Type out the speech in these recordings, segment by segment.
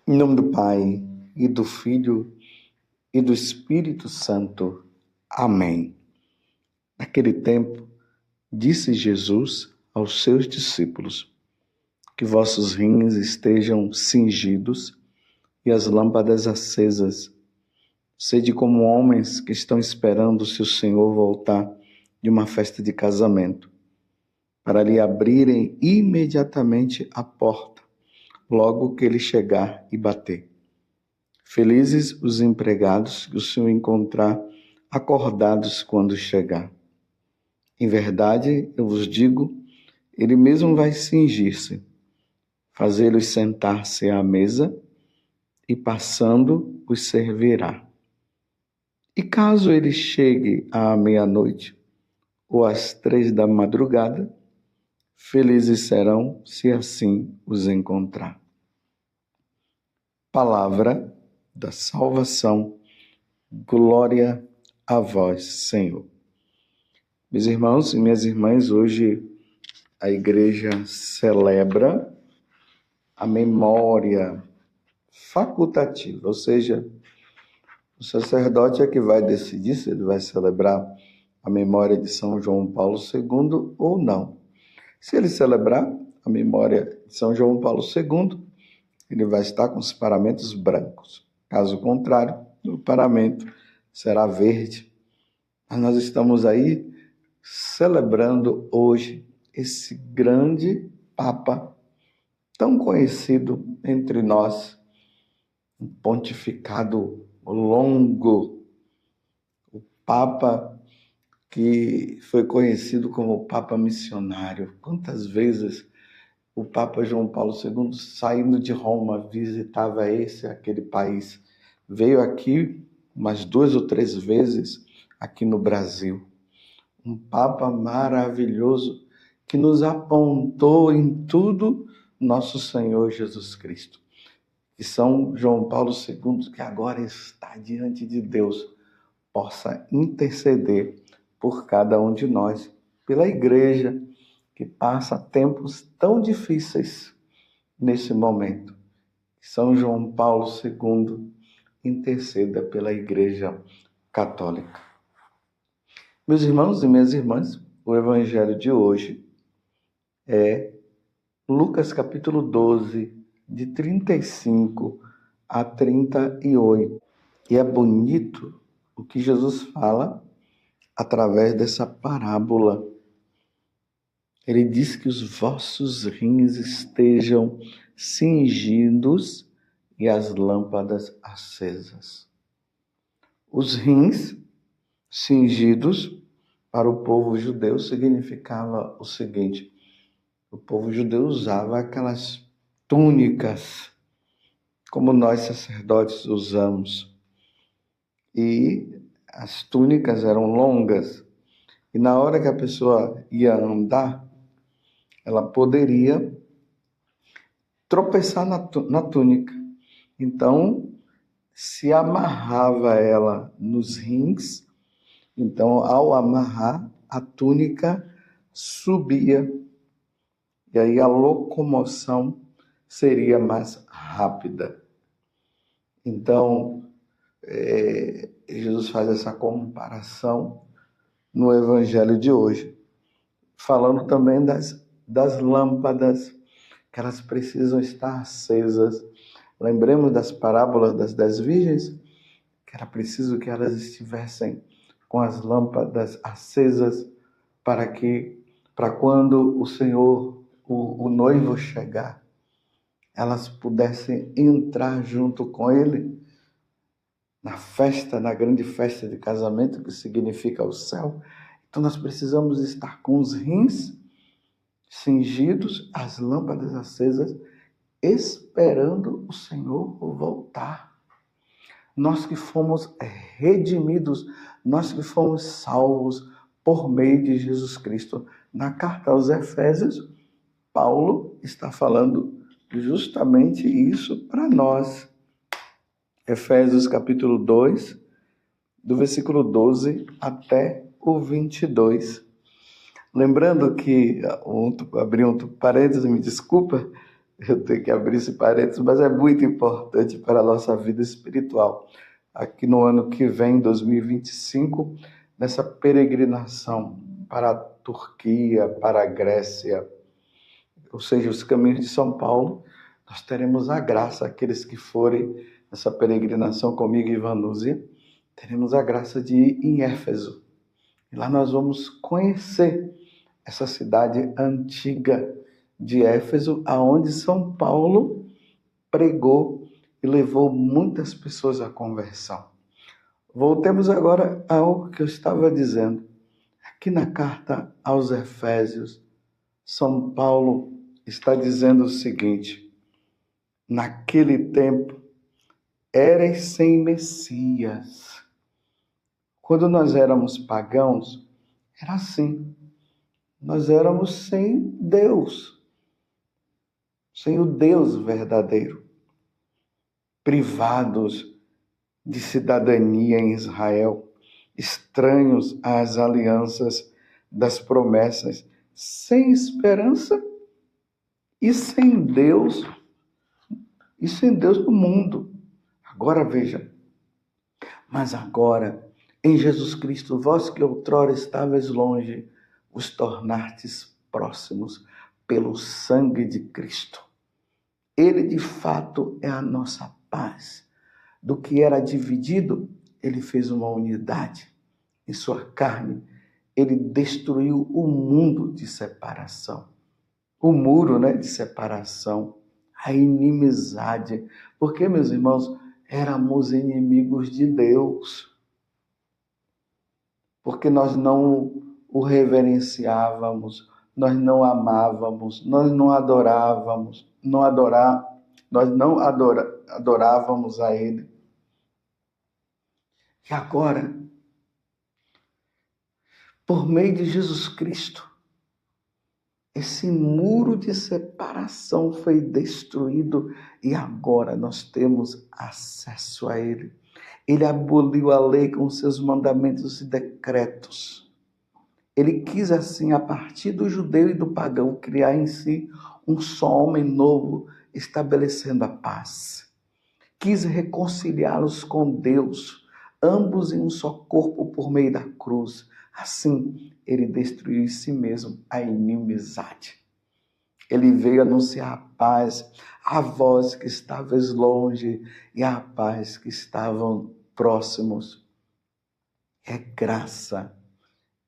Em nome do Pai, e do Filho, e do Espírito Santo. Amém. Naquele tempo, disse Jesus aos seus discípulos: que vossos rins estejam cingidos e as lâmpadas acesas. Sede como homens que estão esperando se o Senhor voltar de uma festa de casamento, para lhe abrirem imediatamente a porta, logo que ele chegar e bater. Felizes os empregados que o Senhor encontrar acordados quando chegar. Em verdade, eu vos digo, ele mesmo vai cingir-se, fazê-los sentar-se à mesa e, passando, os servirá. E caso ele chegue à meia-noite ou às 3 da madrugada, felizes serão se assim os encontrar. Palavra da salvação. Glória a vós, Senhor. Meus irmãos e minhas irmãs, hoje a igreja celebra a memória facultativa, ou seja, o sacerdote é que vai decidir se ele vai celebrar a memória de São João Paulo II ou não. Se ele celebrar a memória de São João Paulo II, ele vai estar com os paramentos brancos. Caso contrário, o paramento será verde. Mas nós estamos aí celebrando hoje esse grande Papa, tão conhecido entre nós, um pontificado longo, o Papa que foi conhecido como Papa missionário. Quantas vezes o Papa João Paulo II, saindo de Roma, visitava aquele país. Veio aqui umas 2 ou 3 vezes aqui no Brasil. Um Papa maravilhoso que nos apontou em tudo nosso Senhor Jesus Cristo. E São João Paulo II, que agora está diante de Deus, possa interceder por cada um de nós, pela igreja, que passa tempos tão difíceis nesse momento. São João Paulo II interceda pela Igreja Católica. Meus irmãos e minhas irmãs, o evangelho de hoje é Lucas capítulo 12, de 35 a 38. E é bonito o que Jesus fala através dessa parábola. Ele diz que os vossos rins estejam cingidos e as lâmpadas acesas. Os rins cingidos para o povo judeu significava o seguinte: o povo judeu usava aquelas túnicas, como nós sacerdotes usamos. E as túnicas eram longas. E na hora que a pessoa ia andar, ela poderia tropeçar na túnica. Então, se amarrava ela nos rins. Então, ao amarrar, a túnica subia. E aí a locomoção seria mais rápida. Então, Jesus faz essa comparação no evangelho de hoje, falando também das lâmpadas, que elas precisam estar acesas. Lembremos das parábolas das 10 virgens, que era preciso que elas estivessem com as lâmpadas acesas para quando o Senhor, o noivo chegar, elas pudessem entrar junto com ele na festa, na grande festa de casamento, que significa o céu. Então nós precisamos estar com os rins cingidos, as lâmpadas acesas, esperando o Senhor voltar. Nós que fomos redimidos, nós que fomos salvos por meio de Jesus Cristo. Na carta aos Efésios, Paulo está falando justamente isso para nós. Efésios capítulo 2, do versículo 12 até o 22. Lembrando que, abri um parênteses, me desculpa, Eu tenho que abrir esse parênteses, mas é muito importante para a nossa vida espiritual. Aqui no ano que vem, 2025, nessa peregrinação para a Turquia, para a Grécia, ou seja, os caminhos de São Paulo, nós teremos a graça, aqueles que forem nessa peregrinação comigo e Vanúzia, teremos a graça de ir em Éfeso. E lá nós vamos conhecer essa cidade antiga de Éfeso, aonde São Paulo pregou e levou muitas pessoas à conversão. Voltemos agora ao que eu estava dizendo. Aqui na carta aos Efésios, São Paulo está dizendo o seguinte: naquele tempo, éreis sem Messias. Quando nós éramos pagãos, era assim. Nós éramos sem Deus, sem o Deus verdadeiro, privados de cidadania em Israel, estranhos às alianças das promessas, sem esperança e sem Deus no mundo. Agora veja, mas agora, em Jesus Cristo, vós que outrora estáveis longe, os tornastes próximos pelo sangue de Cristo. Ele, de fato, é a nossa paz. Do que era dividido, ele fez uma unidade. Em sua carne, ele destruiu o mundo de separação. O muro, de separação, a inimizade. Porque, meus irmãos, éramos inimigos de Deus. Porque nós não o reverenciávamos, nós não amávamos, nós não adorávamos, nós não adorávamos a Ele. E agora, por meio de Jesus Cristo, esse muro de separação foi destruído e agora nós temos acesso a Ele. Ele aboliu a lei com seus mandamentos e decretos. Ele quis assim, a partir do judeu e do pagão, criar em si um só homem novo, estabelecendo a paz. Quis reconciliá-los com Deus, ambos em um só corpo por meio da cruz. Assim, ele destruiu em si mesmo a inimizade. Ele veio anunciar a paz a vós que estavais longe e a paz que estavam próximos. É graça.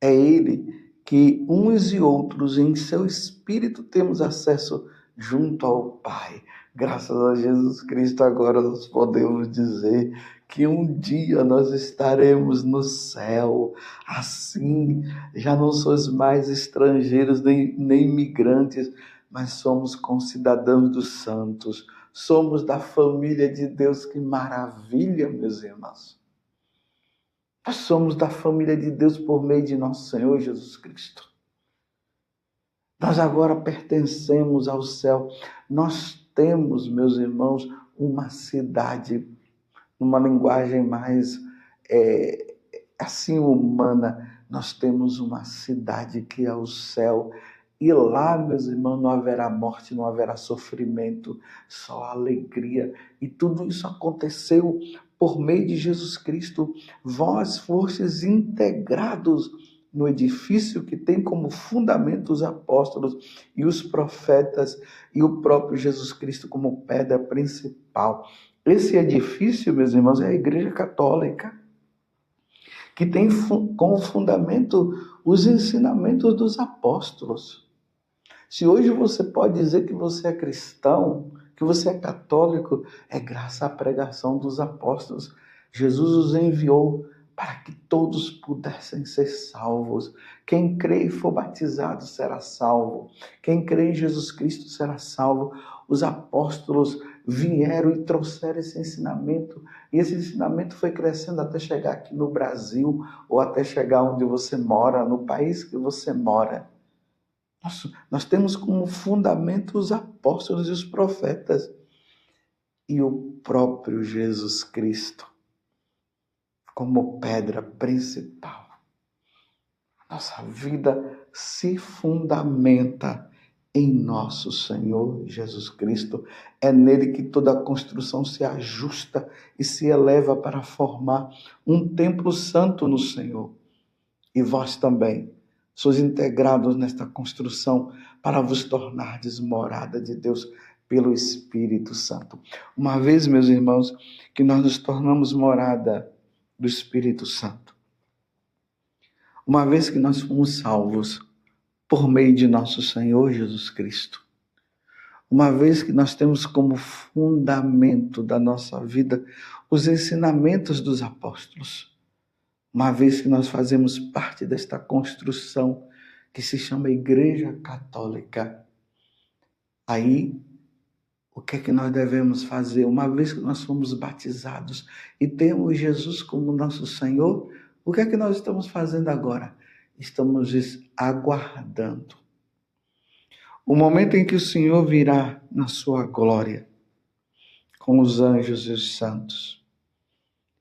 É Ele que uns e outros em seu Espírito temos acesso junto ao Pai. Graças a Jesus Cristo agora nós podemos dizer que um dia nós estaremos no céu. Assim, já não somos mais estrangeiros nem imigrantes, mas somos concidadãos dos santos. Somos da família de Deus. Que maravilha, meus irmãos. Nós somos da família de Deus por meio de nosso Senhor Jesus Cristo. Nós agora pertencemos ao céu. Nós temos, meus irmãos, uma cidade, numa linguagem mais assim humana. Nós temos uma cidade que é o céu. E lá, meus irmãos, não haverá morte, não haverá sofrimento, só alegria. E tudo isso aconteceu por meio de Jesus Cristo. Vós fostes integrados no edifício que tem como fundamento os apóstolos e os profetas e o próprio Jesus Cristo como pedra principal. Esse edifício, meus irmãos, é a Igreja Católica, que tem como fundamento os ensinamentos dos apóstolos. Se hoje você pode dizer que você é cristão, que você é católico, é graças à pregação dos apóstolos. Jesus os enviou para que todos pudessem ser salvos. Quem crê e for batizado será salvo. Quem crê em Jesus Cristo será salvo. Os apóstolos vieram e trouxeram esse ensinamento. E esse ensinamento foi crescendo até chegar aqui no Brasil, ou até chegar onde você mora, no país que você mora. Nós temos como fundamento os apóstolos e os profetas e o próprio Jesus Cristo como pedra principal. Nossa vida se fundamenta em nosso Senhor Jesus Cristo. É nele que toda a construção se ajusta e se eleva para formar um templo santo no Senhor. E vós também sois integrados nesta construção para vos tornardes morada de Deus pelo Espírito Santo. Uma vez, meus irmãos, que nós nos tornamos morada do Espírito Santo, uma vez que nós fomos salvos por meio de nosso Senhor Jesus Cristo, uma vez que nós temos como fundamento da nossa vida os ensinamentos dos apóstolos, uma vez que nós fazemos parte desta construção que se chama Igreja Católica, aí o que é que nós devemos fazer? Uma vez que nós fomos batizados e temos Jesus como nosso Senhor, o que é que nós estamos fazendo agora? Estamos aguardando o momento em que o Senhor virá na sua glória, com os anjos e os santos.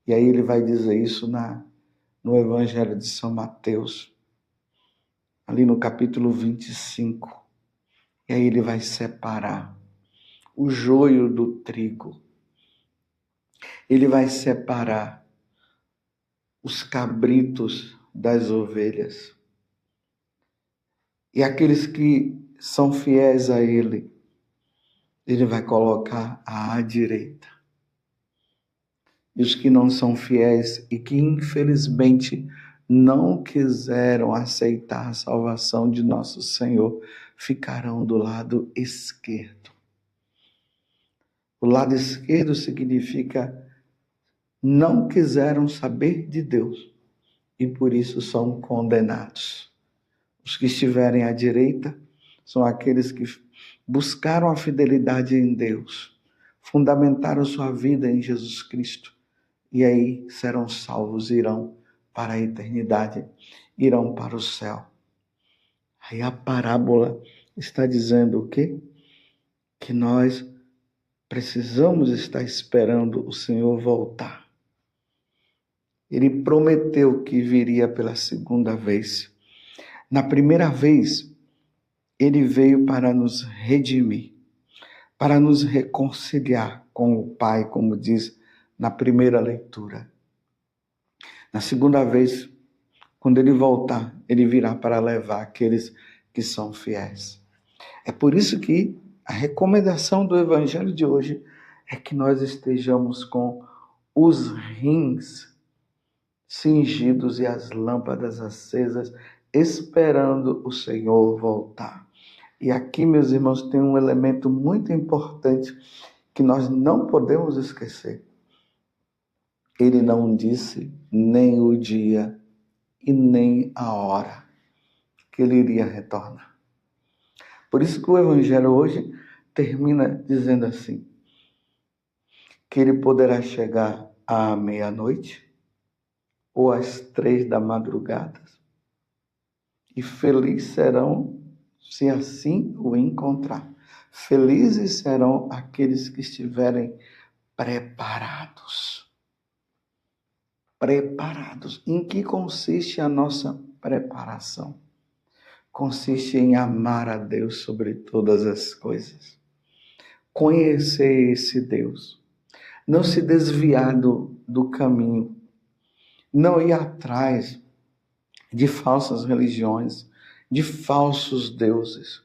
E aí ele vai dizer isso no Evangelho de São Mateus, ali no capítulo 25. E aí ele vai separar o joio do trigo. Ele vai separar os cabritos das ovelhas. E aqueles que são fiéis a ele, ele vai colocar à direita. E os que não são fiéis e que infelizmente não quiseram aceitar a salvação de nosso Senhor, ficarão do lado esquerdo. O lado esquerdo significa não quiseram saber de Deus e por isso são condenados. Os que estiverem à direita são aqueles que buscaram a fidelidade em Deus, fundamentaram sua vida em Jesus Cristo e aí serão salvos, irão para a eternidade, irão para o céu. Aí a parábola está dizendo o quê? Que nós precisamos estar esperando o Senhor voltar. Ele prometeu que viria pela segunda vez. Na primeira vez, ele veio para nos redimir, para nos reconciliar com o Pai, como diz na primeira leitura. Na segunda vez, quando ele voltar, ele virá para levar aqueles que são fiéis. É por isso que a recomendação do Evangelho de hoje é que nós estejamos com os rins cingidos e as lâmpadas acesas, esperando o Senhor voltar. E aqui, meus irmãos, tem um elemento muito importante que nós não podemos esquecer. Ele não disse nem o dia e nem a hora que ele iria retornar. Por isso que o Evangelho hoje termina dizendo assim, que ele poderá chegar à meia-noite ou às 3 da madrugada, e felizes serão se assim o encontrar. Felizes serão aqueles que estiverem preparados. Preparados. Em que consiste a nossa preparação? Consiste em amar a Deus sobre todas as coisas. Conhecer esse Deus. Não se desviar do caminho. Não ir atrás de falsas religiões, de falsos deuses.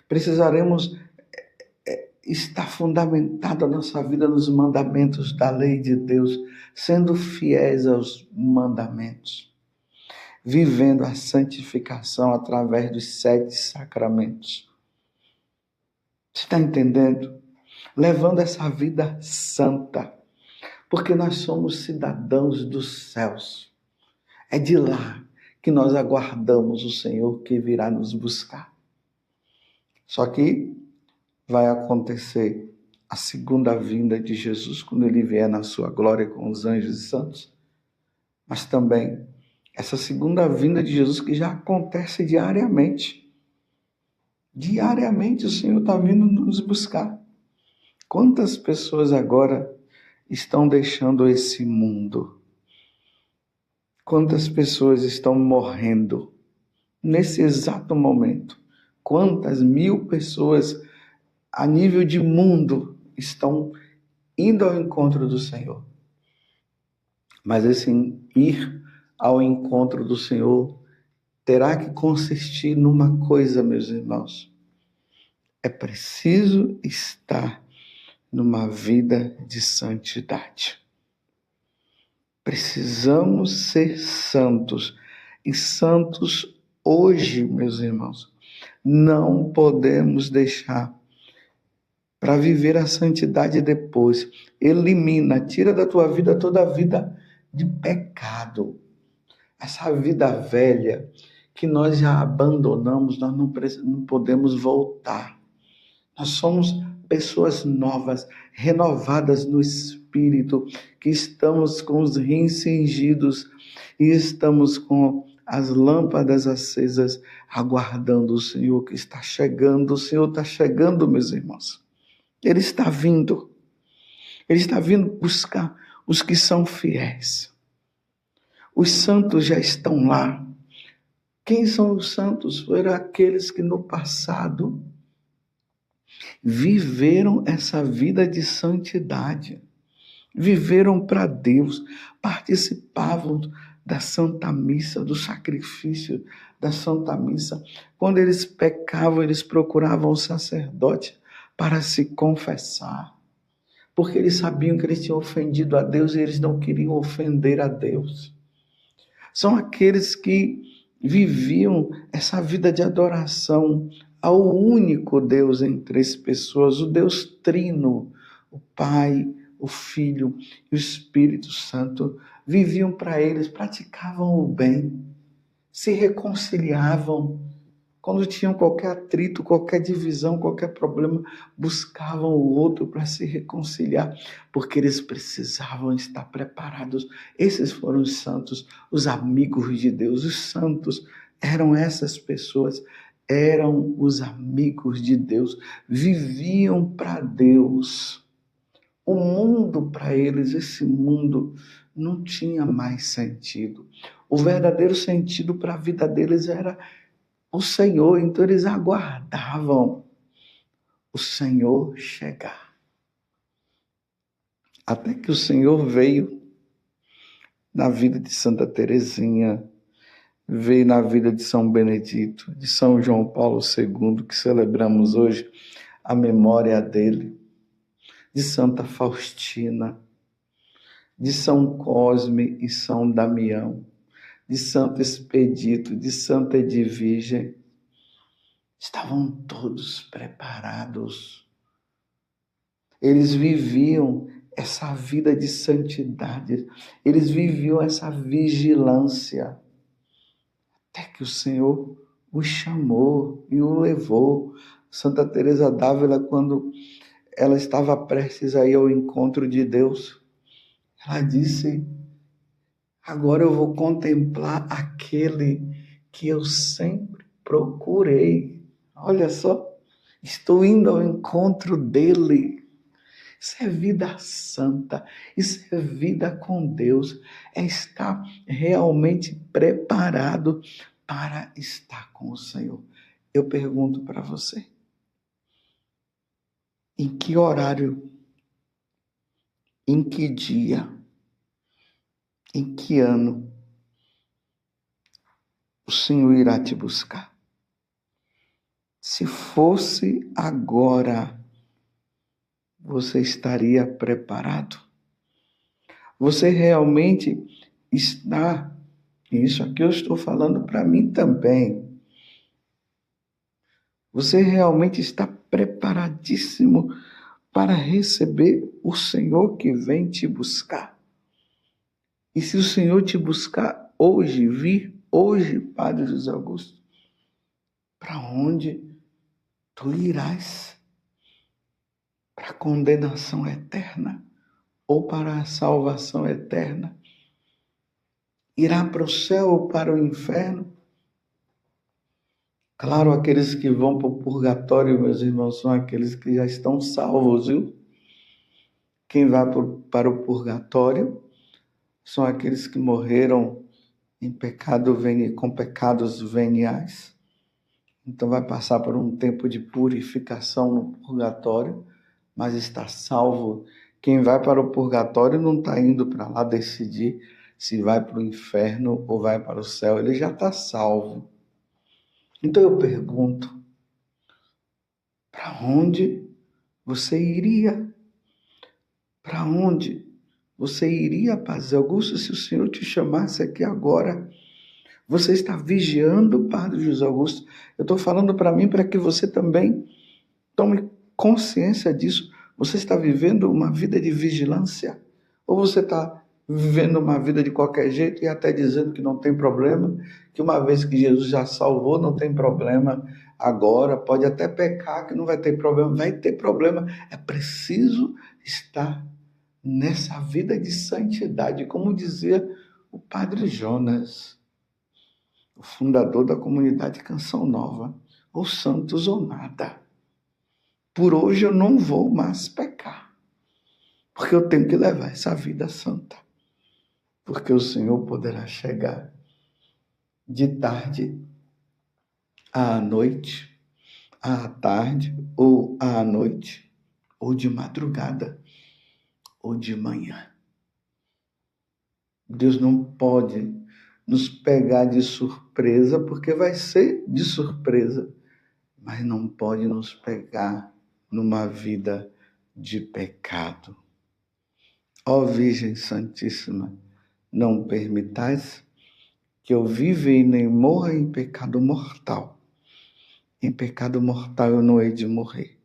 Precisaremos estar fundamentada a nossa vida nos mandamentos da lei de Deus, sendo fiéis aos mandamentos, vivendo a santificação através dos 7 sacramentos. Você está entendendo? Levando essa vida santa, porque nós somos cidadãos dos céus. É de lá que nós aguardamos o Senhor que virá nos buscar. Só que vai acontecer a segunda vinda de Jesus, quando ele vier na sua glória com os anjos e santos. Mas também essa segunda vinda de Jesus que já acontece diariamente. Diariamente o Senhor está vindo nos buscar. Quantas pessoas agora estão deixando esse mundo? Quantas pessoas estão morrendo nesse exato momento? quantas mil pessoas a nível de mundo estão indo ao encontro do Senhor. Mas esse ir ao encontro do Senhor terá que consistir numa coisa, meus irmãos. É preciso estar numa vida de santidade. Precisamos ser santos. E santos hoje, meus irmãos, não podemos deixar para viver a santidade depois. Elimina, tira da tua vida toda a vida de pecado. Essa vida velha que nós já abandonamos, nós não podemos voltar. Nós somos pessoas novas, renovadas no Espírito, que estamos com os rins cingidos e estamos com as lâmpadas acesas, aguardando o Senhor que está chegando. O Senhor está chegando, meus irmãos. Ele está vindo. Ele está vindo buscar os que são fiéis. Os santos já estão lá. Quem são os santos? Foram aqueles que no passado viveram essa vida de santidade, viveram para Deus, participavam da Santa Missa, do sacrifício da Santa Missa. Quando eles pecavam, eles procuravam o sacerdote para se confessar, porque eles sabiam que eles tinham ofendido a Deus e eles não queriam ofender a Deus. São aqueles que viviam essa vida de adoração ao único Deus em três pessoas, o Deus Trino, o Pai, o Filho e o Espírito Santo. Viviam para eles, praticavam o bem, se reconciliavam. Quando tinham qualquer atrito, qualquer divisão, qualquer problema, buscavam o outro para se reconciliar, porque eles precisavam estar preparados. Esses foram os santos, os amigos de Deus. Os santos eram essas pessoas, eram os amigos de Deus, viviam para Deus. O mundo para eles, esse mundo não tinha mais sentido. O verdadeiro sentido para a vida deles era o Senhor, então eles aguardavam o Senhor chegar. Até que o Senhor veio na vida de Santa Teresinha, veio na vida de São Benedito, de São João Paulo II, que celebramos hoje a memória dele, de Santa Faustina, de São Cosme e São Damião, de Santo Expedito, de Santa Edvige. Estavam todos preparados. Eles viviam essa vida de santidade, eles viviam essa vigilância, até que o Senhor o chamou e o levou. Santa Teresa d'Ávila, quando ela estava prestes a ir ao encontro de Deus, ela disse: agora eu vou contemplar aquele que eu sempre procurei. Olha só, estou indo ao encontro dele. Isso é vida santa, isso é vida com Deus, é estar realmente preparado para estar com o Senhor. Eu pergunto para você, em que horário, em que dia, em que ano o Senhor irá te buscar? Se fosse agora, você estaria preparado? Você realmente está, isso aqui eu estou falando para mim também, você realmente está preparadíssimo para receber o Senhor que vem te buscar? E se o Senhor te buscar hoje, vir hoje, Padre José Augusto, para onde tu irás? Para a condenação eterna ou para a salvação eterna? Irá para o céu ou para o inferno? Claro, aqueles que vão para o purgatório, meus irmãos, são aqueles que já estão salvos, viu? Quem vai para o purgatório são aqueles que morreram em pecado, com pecados veniais. então vai passar por um tempo de purificação no purgatório, mas está salvo. Quem vai para o purgatório não está indo para lá decidir se vai para o inferno ou vai para o céu, ele já está salvo. Então eu pergunto, para onde você iria? Para onde você iria, Padre Augusto, se o Senhor te chamasse aqui agora? Você está vigiando, Padre José Augusto? Eu estou falando para mim, para que você também tome consciência disso. Você está vivendo uma vida de vigilância? Ou você está vivendo uma vida de qualquer jeito e até dizendo que não tem problema, que uma vez que Jesus já salvou, não tem problema agora, pode até pecar, que não vai ter problema. Vai ter problema. É preciso estar nessa vida de santidade, como dizia o Padre Jonas, o fundador da comunidade Canção Nova, ou santos ou nada. Por hoje eu não vou mais pecar, porque eu tenho que levar essa vida santa, porque o Senhor poderá chegar de tarde à noite, à tarde ou à noite, ou de madrugada, ou de manhã. Deus não pode nos pegar de surpresa, porque vai ser de surpresa, mas não pode nos pegar numa vida de pecado. Ó Virgem Santíssima, não permitais que eu viva e nem morra em pecado mortal. Em pecado mortal eu não hei de morrer,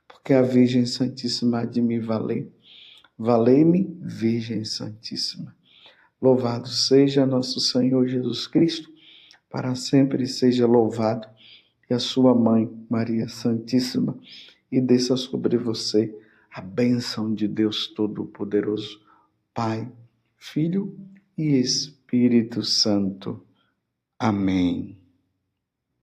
porque a Virgem Santíssima há de me valer. Valei-me, Virgem Santíssima. Louvado seja nosso Senhor Jesus Cristo, para sempre seja louvado, e a sua mãe, Maria Santíssima, e desça sobre você a bênção de Deus Todo-Poderoso, Pai, Filho e Espírito Santo. Amém.